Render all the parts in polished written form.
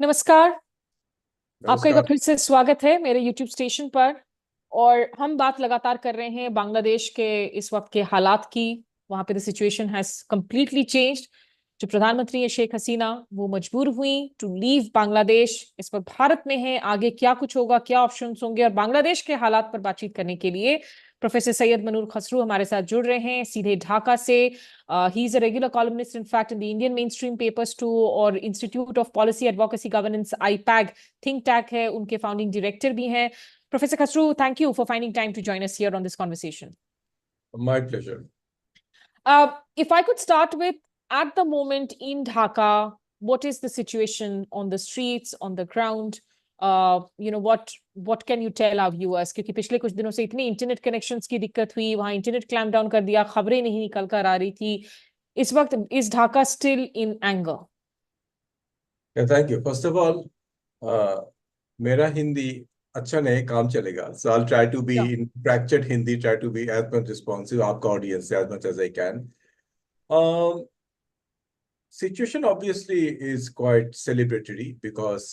नमस्कार। आपका एक बार नमस्कार। फिर से स्वागत है मेरे YouTube स्टेशन पर। और हम बात लगातार कर रहे हैं बांग्लादेश के इस वक्त के हालात की। वहां पे the situation has completely changed. जो प्रधानमंत्री है शेख हसीना, वो मजबूर हुई टू लीव बांग्लादेश। इस वक्त भारत में है, आगे क्या कुछ होगा, क्या ऑप्शंस होंगे, और बांग्लादेश के हालात पर बातचीत करने के लिए प्रोफेसर सैयद मनूर खसरू हमारे साथ जुड़ रहे हैं सीधे ढाका से। He is a regular columnist, in fact, in the Indian mainstream papers too, और Institute of Policy Advocacy Governance IPAG think tank है, उनके founding director भी हैं। Professor Khasru, thank you for finding time to join us here on this conversation. My pleasure. If I could start with, at the moment in Dhaka, what is the situation on the streets, on the ground? What can you tell our viewers? क्योंकि पिछले कुछ दिनों से इतनी internet connections की दिक्कत हुई, वहां इंटरनेट क्लैम्प डाउन कर दिया, खबरें नहीं निकल कर आ रही थी। इस वक्त is Dhaka still in anger? Thank you. First of all, मेरा हिंदी अच्छा नहीं, काम चलेगा. So I'll try to be in fractured Hindi, try to be as much responsive आपका audience as much as I can. Situation obviously is quite celebratory because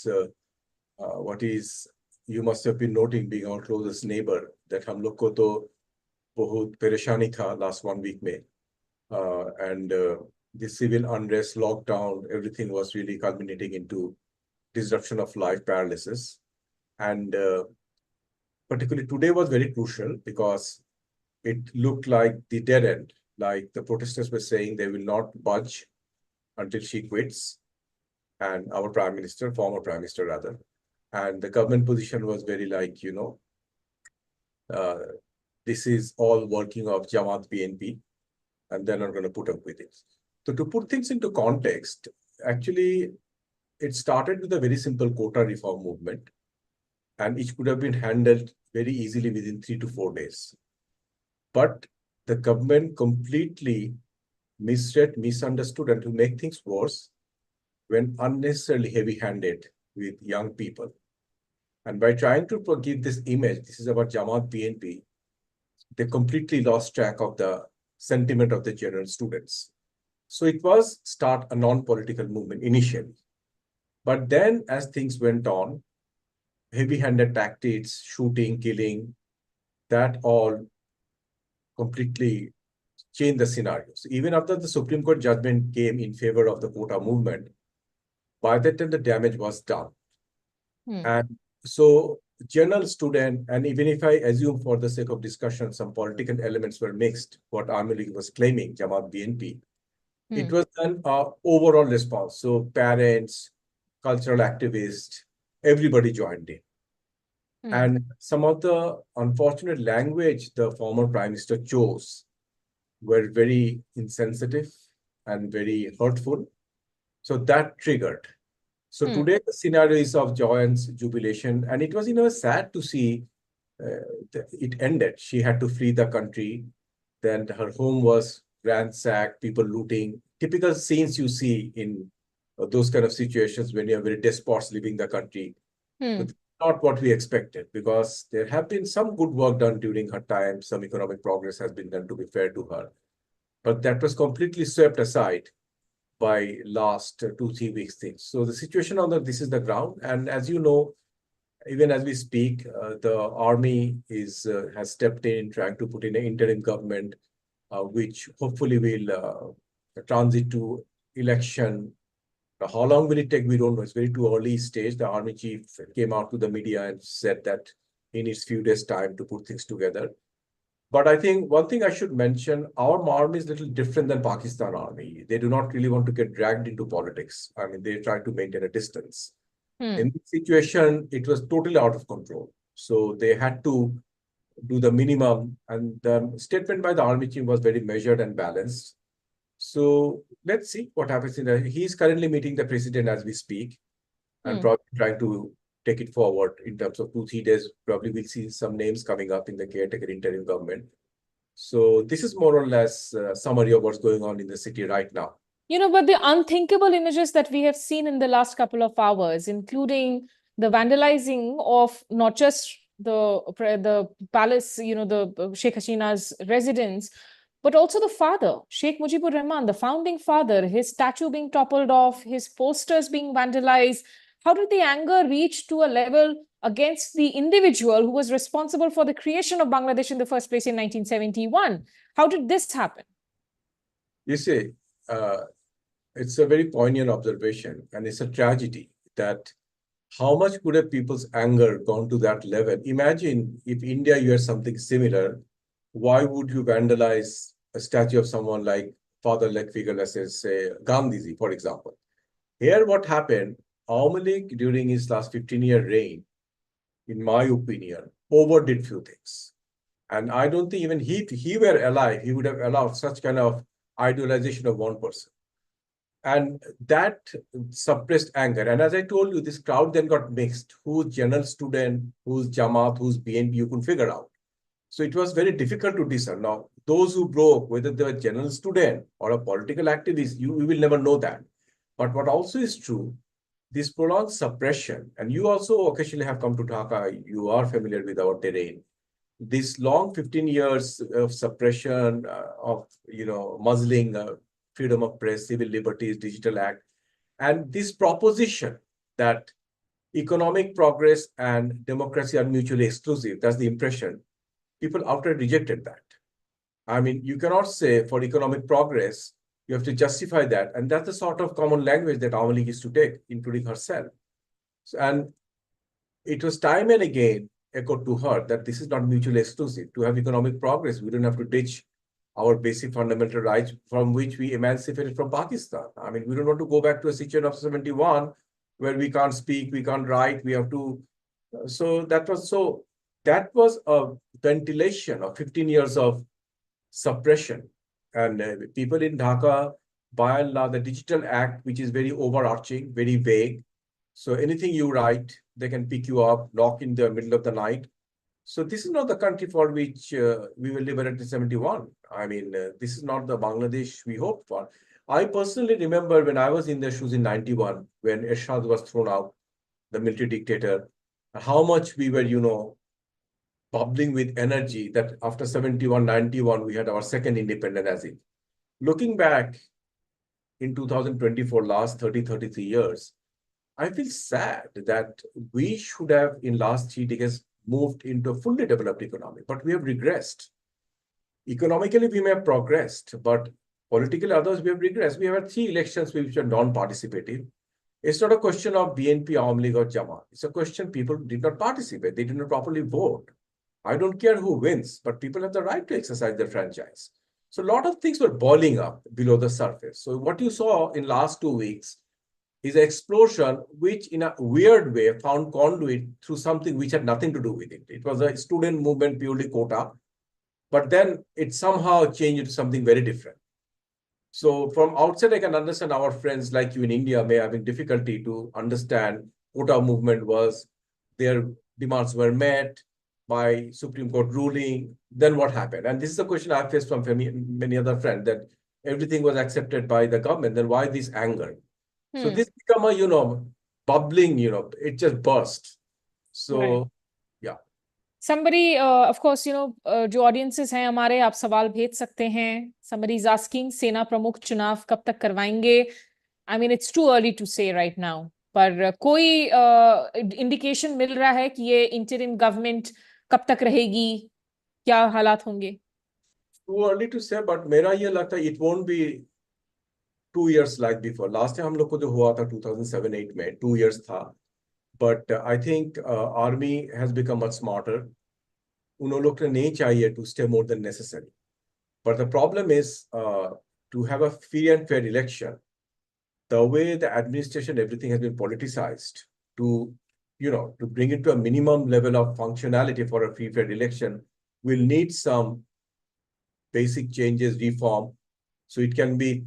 what is you must have been noting being our closest neighbor that हम लोग को तो बहुत परेशानी था last 1 week में. And the civil unrest, lockdown, everything was really culminating into disruption of life, paralysis. And particularly today was very crucial because it looked like the dead end. Like the protesters were saying they will not budge until she quits, and our prime minister, former prime minister rather. And the government position was very like, this is all working of Jamaat BNP, and they're not going to put up with it. So to put things into context, actually, it started with a very simple quota reform movement, and it could have been handled very easily within 3 to 4 days. But the government completely misread, misunderstood, and to make things worse, went unnecessarily heavy-handed with young people. And by trying to give this image, this is about Jamaat BNP, they completely lost track of the sentiment of the general students. So it was start a non-political movement initially. But then as things went on, heavy-handed tactics, shooting, killing, that all completely changed the scenario. So even after the Supreme Court judgment came in favor of the quota movement, by that time the damage was done. And so general student, and even if I assume for the sake of discussion, some political elements were mixed, what Army League was claiming, Jamaat BNP, it was an overall response. So parents, cultural activists, everybody joined in. And some of the unfortunate language the former prime minister chose were very insensitive and very hurtful. So that triggered. So today the scenario is of joy and jubilation, and it was sad to see it ended. She had to flee the country. Then her home was ransacked, people looting. Typical scenes you see in those kind of situations when you have very despots leaving the country. But not what we expected, because there have been some good work done during her time. Some economic progress has been done, to be fair to her. But that was completely swept aside by last 2-3 weeks things. So the situation on this is the ground. And as you know, even as we speak, the army has stepped in trying to put in an interim government, which hopefully will transit to election. How long will it take? We don't know. It's very too early stage. The army chief came out to the media and said that he needs few days time to put things together. But I think one thing I should mention, our army is a little different than Pakistan army. They do not really want to get dragged into politics. I mean, they try to maintain a distance. In this situation, it was totally out of control. So they had to do the minimum. And the statement by the army chief was very measured and balanced. So let's see what happens. He's currently meeting the president as we speak, and probably trying to take it forward in terms of 2-3 days. Probably we'll see some names coming up in the caretaker interim government. So this is more or less a summary of what's going on in the city right now. But the unthinkable images that we have seen in the last couple of hours, including the vandalizing of not just the palace, the Sheikh Hasina's residence, but also the father, Sheikh Mujibur Rahman, the founding father, his statue being toppled off, his posters being vandalized. how did the anger reach to a level against the individual who was responsible for the creation of Bangladesh in the first place in 1971? How did this happen? You see, it's a very poignant observation, and it's a tragedy that how much could have people's anger gone to that level? Imagine if India, you had something similar, why would you vandalize a statue of someone like father-like figure, let's say Gandhiji, for example? Here, what happened, Awami League during his last 15-year reign, in my opinion, overdid few things. And I don't think even if he were alive, he would have allowed such kind of idealization of one person. And that suppressed anger. And as I told you, this crowd then got mixed. Who's general student, who's Jamaat, who's BNP, you couldn't figure out. So it was very difficult to discern. Now, those who broke, whether they were general student or a political activist, we will never know that. But what also is true, this prolonged suppression, and you also occasionally have come to Dhaka, you are familiar with our terrain. This long 15 years of suppression, of muzzling, freedom of press, civil liberties, Digital Act, and this proposition that economic progress and democracy are mutually exclusive, that's the impression. People outright rejected that. I mean, you cannot say for economic progress, you have to justify that. And that's the sort of common language that Awami League used to take, including herself. So, and it was time and again echoed to her that this is not mutually exclusive. To have economic progress, we don't have to ditch our basic fundamental rights from which we emancipated from Pakistan. I mean, we don't want to go back to a situation of 71 where we can't speak, we can't write, we have to. So that was a ventilation of 15 years of suppression. And people in Dhaka, by and large, the Digital Act, which is very overarching, very vague. So anything you write, they can pick you up, lock in the middle of the night. So this is not the country for which we will liberate in 71. I mean, this is not the Bangladesh we hoped for. I personally remember when I was in their shoes in 91, when Ershad was thrown out, the military dictator, how much we were, bubbling with energy that after 71, 91, we had our second independence as it. Looking back in 2024, last 30, 33 years, I feel sad that we should have in last 3 decades moved into a fully developed economy, but we have regressed. Economically, we may have progressed, but politically, others we have regressed. We have had 3 elections which are non-participative. It's not a question of BNP, Awami League, or Jamaat. It's a question people did not participate. They did not properly vote. I don't care who wins, but people have the right to exercise their franchise. So a lot of things were boiling up below the surface. So what you saw in last 2 weeks is an explosion, which in a weird way found conduit through something which had nothing to do with it. It was a student movement, purely quota, but then it somehow changed into something very different. So from outside, I can understand our friends like you in India may having difficulty to understand quota movement was, their demands were met by Supreme Court ruling, then what happened? And this is a question I faced from many other friends, that everything was accepted by the government, then why this anger? So this become a, bubbling, it just burst. So, right. Yeah. Somebody, of course, जो audiences हैं हमारे, आप सवाल भेज सकते हैं. Somebody is asking, सेना प्रमुख चुनाव कब तक करवाएंगे? I mean, it's too early to say right now. पर कोई indication मिल रहा है कि ये interim government कब तक रहेगी? क्या हालात होंगे? Too early to say, but मेरा ये लगता है it won't be 2 years like before. Last time हम लोग को जो हुआ था 2007-8 में 2 years था. But I think army has become much smarter. उन लोग को नहीं चाहिए to stay more than necessary. But the problem is to have a free and fair election. The way the administration, everything has been politicized, to bring it to a minimum level of functionality for a free fair election will need some basic changes, reform. So it can be,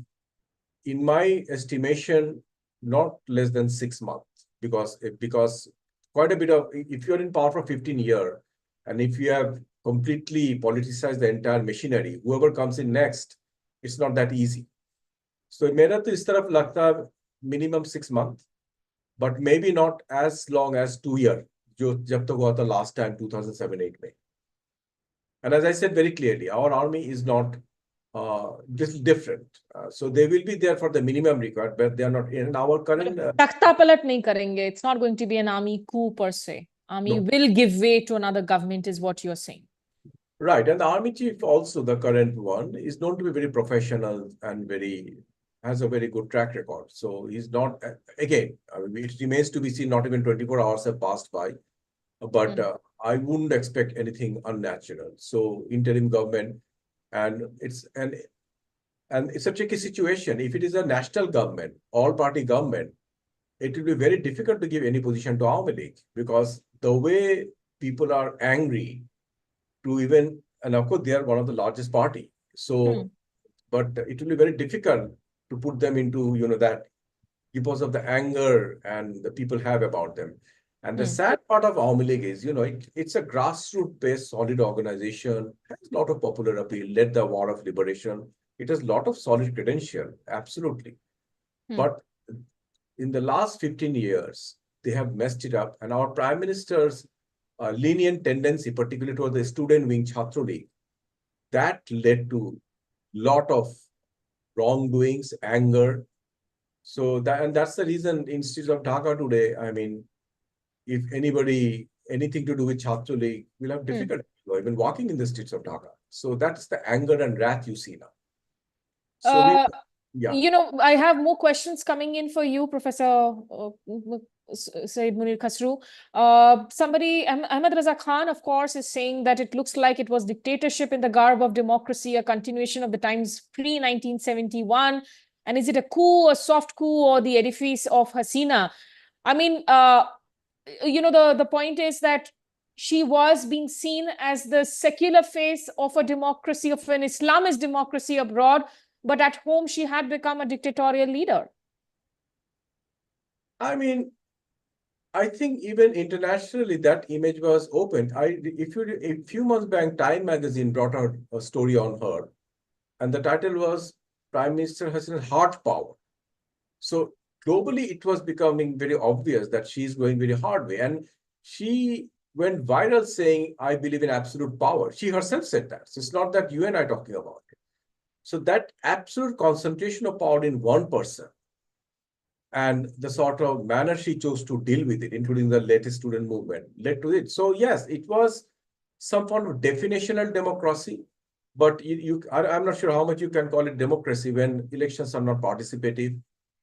in my estimation, not less than 6 months, because quite a bit of, if you're in power for 15 years, and if you have completely politicized the entire machinery, whoever comes in next, it's not that easy. So मेरा तो इस तरफ लगता है minimum 6 months, but maybe not as long as 2 years, जो जब तक हुआ था last time 2007-8 में. And as I said very clearly, our army is not just different. So they will be there for the minimum required, but they are not in our current. Takhta palat nahi karenge. It's not going to be an army coup per se. Army No. will give way to another government, is what you're saying. Right. And the army chief also, the current one, is known to be very professional and has a very good track record. So he's not, again, I mean, it remains to be seen, not even 24 hours have passed by, but I wouldn't expect anything unnatural. So interim government, and it's a tricky situation. If it is a national government, all party government, it will be very difficult to give any position to Awami League, because the way people are angry to even, and of course they are one of the largest party. So, but it will be very difficult to put them into, that, because of the anger and the people have about them. And the sad part of Awami League is, it's a grassroots-based solid organization, has a lot of popular appeal, led the war of liberation. It has a lot of solid credential, absolutely. But in the last 15 years, they have messed it up. And our Prime Minister's lenient tendency, particularly toward the student wing Chhatra League, that led to lot of wrongdoings, anger. So that's the reason in streets of Dhaka today, I mean, if anybody, anything to do with Chhatra League, will have difficulty even walking in the streets of Dhaka. So that's the anger and wrath you see now. So I have more questions coming in for you, Professor Syed Munir Khasru. Somebody, Ahmed Raza Khan, of course, is saying that it looks like it was dictatorship in the garb of democracy, a continuation of the times pre-1971. And is it a coup, a soft coup, or the edifice of Hasina? I mean, the point is that she was being seen as the secular face of a democracy, of an Islamist democracy abroad, but at home she had become a dictatorial leader. I mean, I think even internationally that image was opened. A few months back, Time magazine brought out a story on her, and the title was Prime Minister Hasina's Hard Power. So globally, it was becoming very obvious that she's going very hard way. And she went viral saying, I believe in absolute power. She herself said that. So it's not that you and I are talking about it. So that absolute concentration of power in one person and the sort of manner she chose to deal with it, including the latest student movement, led to it. So yes, it was some form of definitional democracy. But I'm not sure how much you can call it democracy when elections are not participative,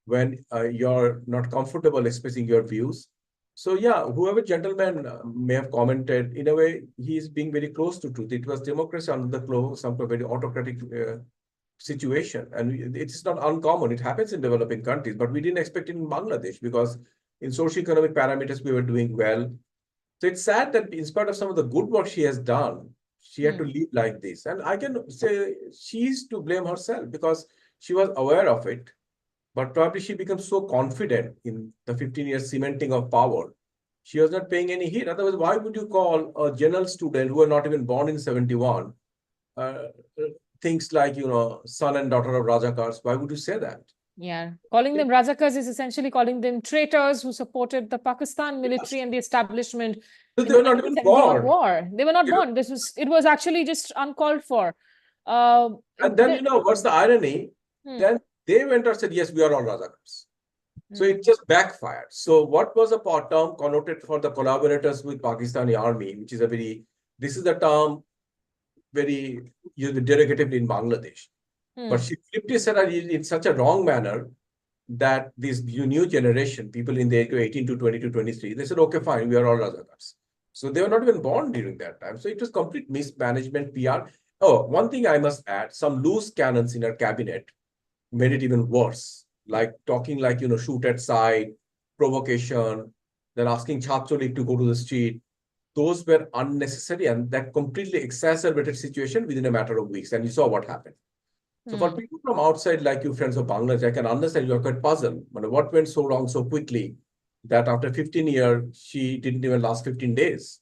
when you're not comfortable expressing your views. So yeah, whoever gentleman may have commented, in a way, he is being very close to truth. It was democracy under the clothes, some very autocratic situation. And it's not uncommon. It happens in developing countries, but we didn't expect it in Bangladesh because in socioeconomic parameters, we were doing well. So it's sad that in spite of some of the good work she has done, she had to live like this. And I can say she's to blame herself because she was aware of it, but probably she becomes so confident in the 15 years cementing of power. She was not paying any heed. Otherwise, why would you call a general student who were not even born in 71, things like, son and daughter of Rajakars? Why would you say that? Yeah, calling them Rajakars is essentially calling them traitors who supported the Pakistan military and the establishment. So they were not even born. War. They were not born. It was actually just uncalled for. And then, what's the irony? Then they went and said, yes, we are all Rajakars. So it just backfired. So what was a term connoted for the collaborators with Pakistani army, which is this is the term very derogatively in Bangladesh. But she flipped it in such a wrong manner that this new generation, people in the age of 18 to 20 to 23, they said, okay, fine, we are all Rajakars. So they were not even born during that time. So it was complete mismanagement, PR. Oh, one thing I must add, some loose cannons in her cabinet made it even worse. Like talking like, shoot at sight, provocation, then asking Chhatra League to go to the street. Those were unnecessary and that completely exacerbated situation within a matter of weeks. And you saw what happened. So for people from outside, like you friends of Bangladesh, I can understand you're quite puzzled. But what went so wrong so quickly that after 15 years, she didn't even last 15 days?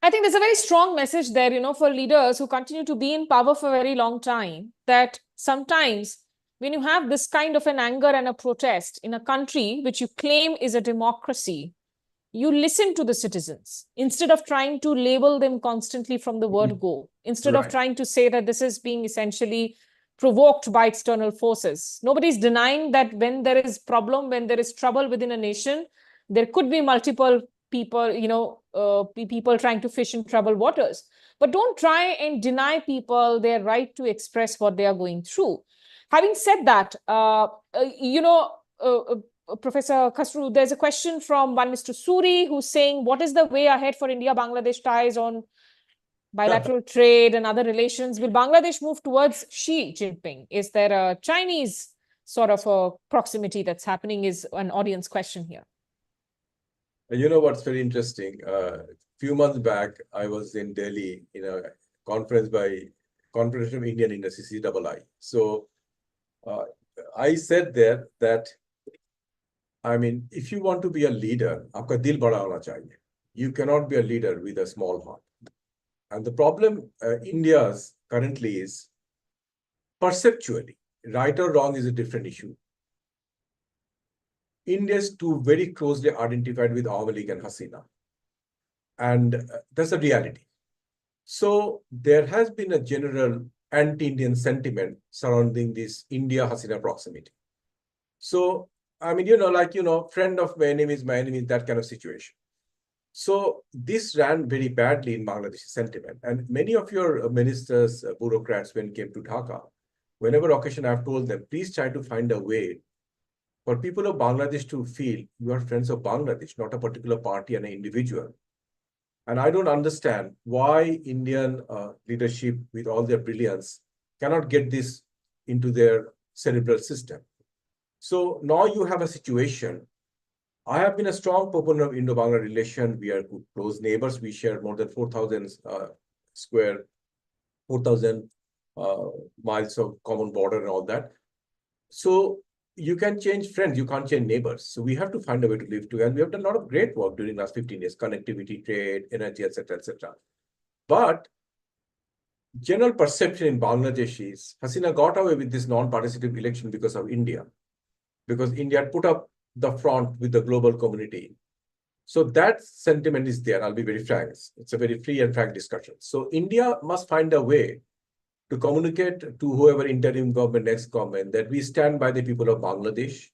I think there's a very strong message there, for leaders who continue to be in power for a very long time, that sometimes when you have this kind of an anger and a protest in a country which you claim is a democracy, you listen to the citizens instead of trying to label them constantly from the word go, instead of Right. trying to say that this is being essentially provoked by external forces. Nobody's denying that when there is problem, when there is trouble within a nation, there could be multiple people, people trying to fish in troubled waters. But don't try and deny people their right to express what they are going through. Having said that, Professor Khasru, there's a question from one Mr. Suri who's saying, what is the way ahead for India-Bangladesh ties on bilateral trade and other relations? Will Bangladesh move towards Xi Jinping? Is there a Chinese sort of a proximity that's happening, is an audience question here. You know what's very interesting? Few months back, I was in Delhi in a conference by Conversation of Indian Industry, CII. So I said there that, I mean, if you want to be a leader, aapka dil bada hona chahiye. You cannot be a leader with a small heart. And the problem India's currently is perceptually, right or wrong is a different issue. India is too very closely identified with Awami League and Hasina. And that's a reality. So there has been a general anti-Indian sentiment surrounding this India-Hasina proximity. So, I mean, friend of my enemy is my enemy, that kind of situation. So this ran very badly in Bangladeshi sentiment. And many of your ministers, bureaucrats, when came to Dhaka, whenever occasion I've told them, please try to find a way for people of Bangladesh to feel you are friends of Bangladesh, not a particular party and an individual. And I don't understand why Indian leadership, with all their brilliance, cannot get this into their cerebral system. So now you have a situation. I have been a strong proponent of Indo-Bangla relation. We are close neighbors. We share more than 4,000 miles of common border and all that. So you can change friends, you can't change neighbors. So we have to find a way to live together. And we have done a lot of great work during the last 15 years, connectivity, trade, energy, etc., etc. But general perception in Bangladesh is Hasina got away with this non-participative election because of India, because India had put up the front with the global community. So that sentiment is there. I'll be very frank. It's a very free and frank discussion. So India must find a way to communicate to whoever interim government, next government, that we stand by the people of Bangladesh.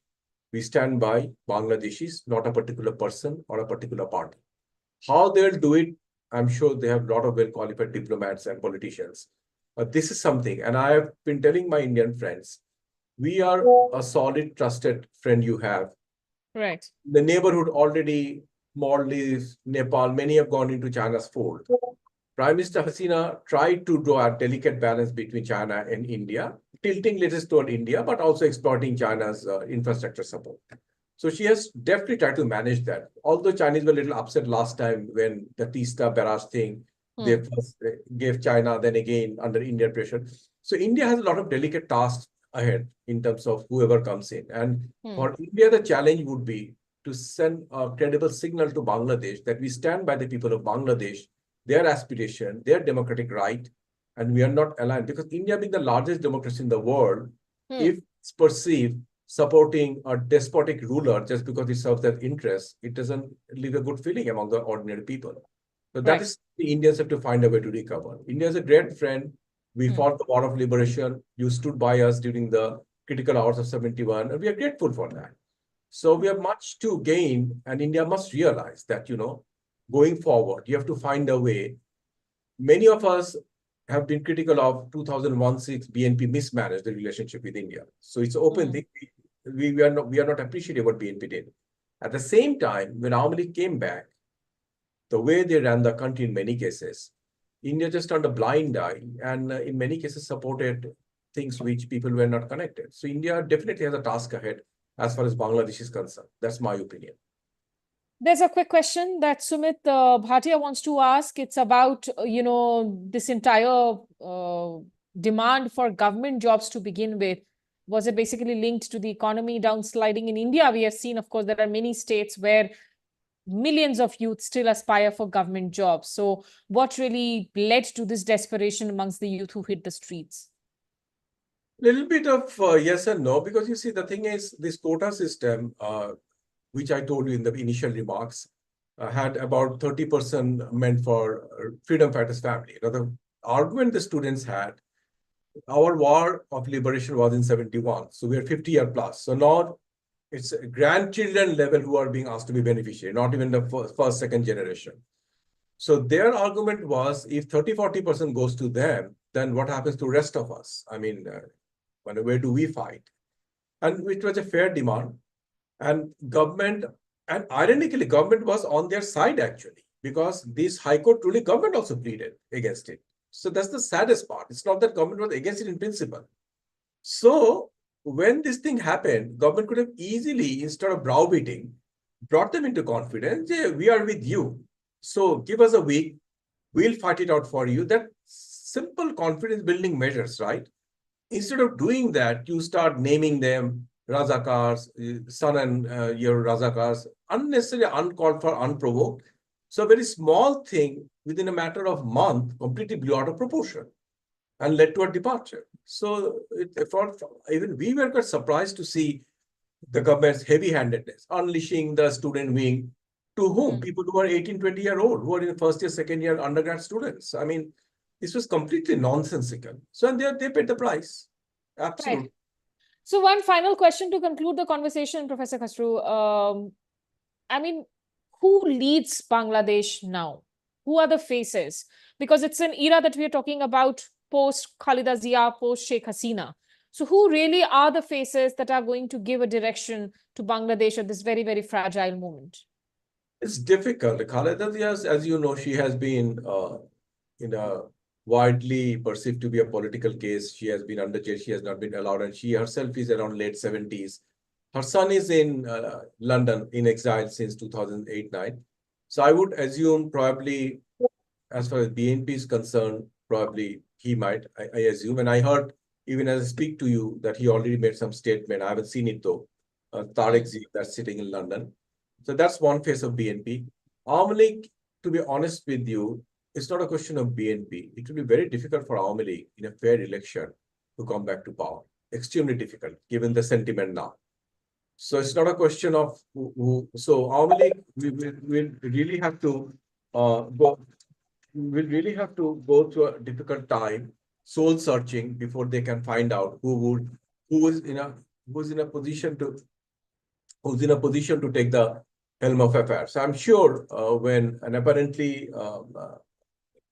We stand by Bangladeshis, not a particular person or a particular party. How they'll do it, I'm sure they have a lot of well-qualified diplomats and politicians. But this is something, and I have been telling my Indian friends, we are a solid, trusted friend you have. Right. The neighborhood already, Maldives, Nepal, many have gone into China's fold. Prime Minister Hasina tried to draw a delicate balance between China and India, tilting latest toward India, but also exploiting China's infrastructure support. So she has definitely tried to manage that. Although Chinese were a little upset last time when the Teesta barrage thing, they first gave China, then again under Indian pressure. So India has a lot of delicate tasks ahead in terms of whoever comes in. And for India, the challenge would be to send a credible signal to Bangladesh that we stand by the people of Bangladesh, their aspiration, their democratic right, and we are not aligned. Because India being the largest democracy in the world, if it's perceived supporting a despotic ruler just because it serves their interests, it doesn't leave a good feeling among the ordinary people. So that is the Indians have to find a way to recover. India is a great friend. We fought the war of liberation. You stood by us during the critical hours of 71, and we are grateful for that. So we have much to gain, and India must realize that, going forward, you have to find a way. Many of us have been critical of 2001-6 BNP mismanaged the relationship with India. So it's open thing. We are not appreciative of what BNP did. At the same time, when Awami League came back, the way they ran the country in many cases, India just turned a blind eye and in many cases supported things which people were not connected. So India definitely has a task ahead as far as Bangladesh is concerned. That's my opinion. There's a quick question that Sumit Bhatia wants to ask. It's about, this entire demand for government jobs to begin with. Was it basically linked to the economy downsliding in India? We have seen, of course, there are many states where millions of youth still aspire for government jobs. So what really led to this desperation amongst the youth who hit the streets? Little bit of yes and no, because you see, the thing is, this quota system, which I told you in the initial remarks, had about 30% meant for freedom fighters family. Now, the argument the students had, our war of liberation was in 71. So we are 50-year plus. So now it's grandchildren level who are being asked to be beneficiary, not even the first, second generation. So their argument was, if 30-40% goes to them, then what happens to rest of us? I mean, where do we fight? And which was a fair demand. And government, and ironically, government was on their side actually, because this High Court ruling, government also pleaded against it. So that's the saddest part. It's not that government was against it in principle. So when this thing happened, government could have easily, instead of browbeating, brought them into confidence. Yeah, we are with you. So give us a week. We'll fight it out for you. That simple confidence building measures, right? Instead of doing that, you start naming them Razakars, son and your Razakars, unnecessarily, uncalled for, unprovoked. So a very small thing within a matter of month completely blew out of proportion and led to a departure. So even we were quite surprised to see the government's heavy-handedness, unleashing the student wing to whom? People who are 18, 20-year-old, who are in first year, second year undergrad students. I mean, this was completely nonsensical. So and they paid the price. Absolutely. Right. So one final question to conclude the conversation, Professor Khasru. I mean, who leads Bangladesh now? Who are the faces? Because it's an era that we are talking about post Khalida Zia, post Sheikh Hasina. So who really are the faces that are going to give a direction to Bangladesh at this very, very fragile moment? It's difficult. Khaleda Zia, as you know, she has been in a widely perceived to be a political case. She has been under jail. She has not been allowed, and she herself is around late 70s. Her son is in London in exile since 2008-9. So I would assume probably, as far as BNP is concerned, probably he might, I assume. And I heard, even as I speak to you, that he already made some statement. I haven't seen it though. Tariq Zee, that's sitting in London. So that's one face of BNP. Awami League, to be honest with you, it's not a question of BNP. It will be very difficult for Awami League in a fair election to come back to power. Extremely difficult, given the sentiment now. So it's not a question of who. So Awami League, we'll really have to go. We'll really have to go through a difficult time, soul searching, before they can find out who is in a position to take the helm of affairs. So I'm sure when, and apparently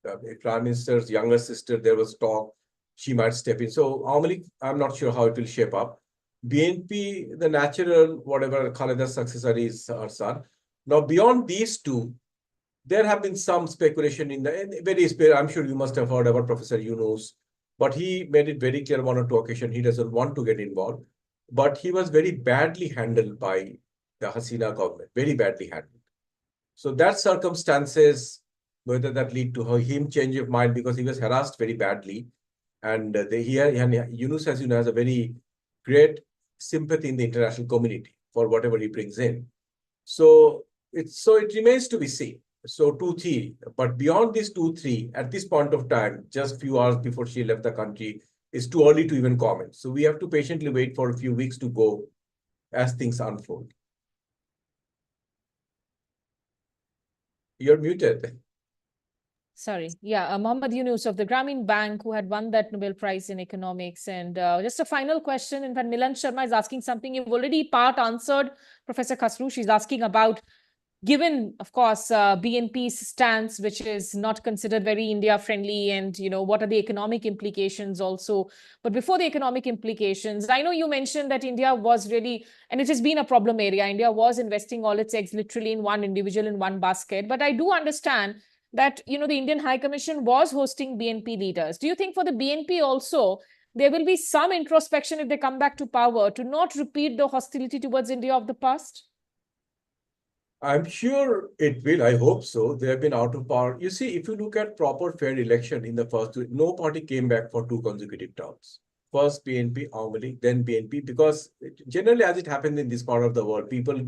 the Prime Minister's younger sister, there was talk, she might step in. So Awami League, I'm not sure how it will shape up. BNP, the natural, whatever Khalida's successor is her son. Now, beyond these two, there have been some speculation in the I'm sure you must have heard about Professor Yunus, but he made it very clear one or two occasions he doesn't want to get involved. But he was very badly handled by the Hasina government, very badly handled. So that circumstances, whether that lead to him change of mind, because he was harassed very badly, and Yunus, as you know, has a very great sympathy in the international community for whatever he brings in. So it remains to be seen. So 2-3, but beyond these 2-3, at this point of time, just few hours before she left the country, it's too early to even comment. So we have to patiently wait for a few weeks to go as things unfold. You're muted. Sorry. Yeah, Mohammed Yunus of the Grameen Bank, who had won that Nobel Prize in economics. And just a final question. In fact, Milan Sharma is asking something you've already part answered, Professor Khasru. She's asking about, given, of course, BNP's stance, which is not considered very India-friendly, and, you know, what are the economic implications also? But before the economic implications, I know you mentioned that India was really, and it has been a problem area, India was investing all its eggs literally in one individual, in one basket. But I do understand that, you know, the Indian High Commission was hosting BNP leaders. Do you think for the BNP also, there will be some introspection if they come back to power to not repeat the hostility towards India of the past? I'm sure it will. I hope so. They have been out of power. You see, if you look at proper fair election in the first two, no party came back for 2 consecutive terms. First BNP, Awami League, then BNP, because generally, as it happens in this part of the world, people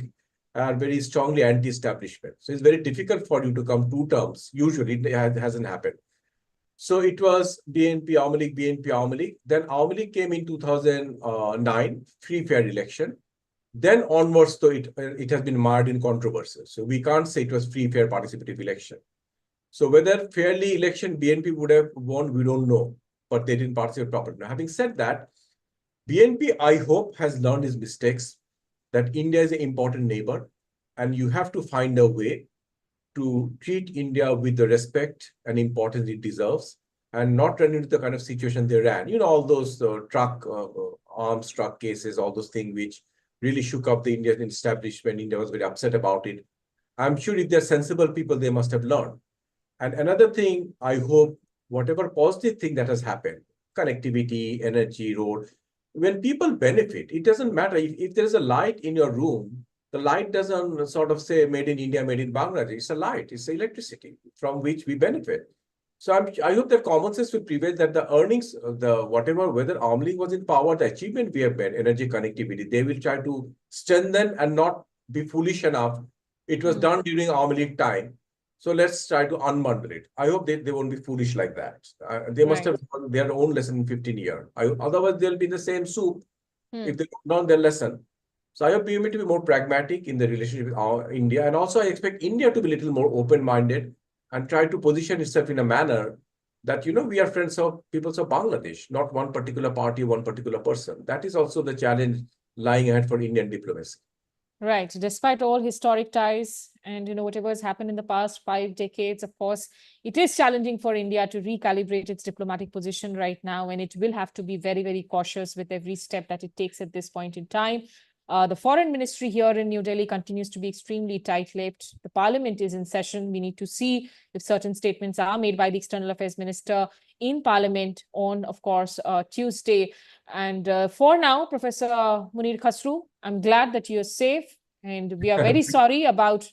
are very strongly anti-establishment. So it's very difficult for you to come 2 terms. Usually, it hasn't happened. So it was BNP, Awami League, BNP, Awami League. Then Awami League came in 2009, free fair election. Then onwards, though, it has been marred in controversy. So we can't say it was free, fair, participative election. So whether fairly election BNP would have won, we don't know, but they didn't participate properly. Now, having said that, BNP, I hope, has learned its mistakes, that India is an important neighbor, and you have to find a way to treat India with the respect and importance it deserves, and not run into the kind of situation they ran. You know, all those arms truck cases, all those things which really shook up the Indian establishment. India was very upset about it. I'm sure if they're sensible people, they must have learned. And another thing, I hope whatever positive thing that has happened, connectivity, energy, road, when people benefit, it doesn't matter. If there's a light in your room, the light doesn't sort of say made in India, made in Bangladesh. It's a light, it's electricity from which we benefit. So I hope that common sense will prevail, that the earnings, whether Arm League was in power, the achievement we have made, energy connectivity, they will try to strengthen and not be foolish enough. It was done during Arm League time. So let's try to unbundle it. I hope they won't be foolish like that. They must have their own lesson in 15 years. Otherwise, they'll be in the same soup if they learn their lesson. So I hope BME to be more pragmatic in the relationship with India. And also I expect India to be a little more open-minded and try to position itself in a manner that, you know, we are friends of peoples of Bangladesh, not one particular party, one particular person. That is also the challenge lying ahead for Indian diplomacy. Right. Despite all historic ties and, you know, whatever has happened in the past 5 decades, of course, it is challenging for India to recalibrate its diplomatic position right now, and it will have to be very, very cautious with every step that it takes at this point in time. The foreign ministry here in New Delhi continues to be extremely tight-lipped. The parliament is in session. We need to see if certain statements are made by the external affairs minister in parliament on, of course, Tuesday. And for now, Professor Munir Khasru, I'm glad that you're safe, and we are very sorry about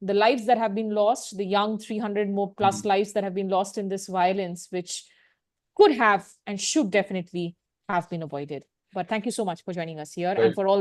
the lives that have been lost, the young 300 more plus lives that have been lost in this violence, which could have and should definitely have been avoided. But thank you so much for joining us here and for all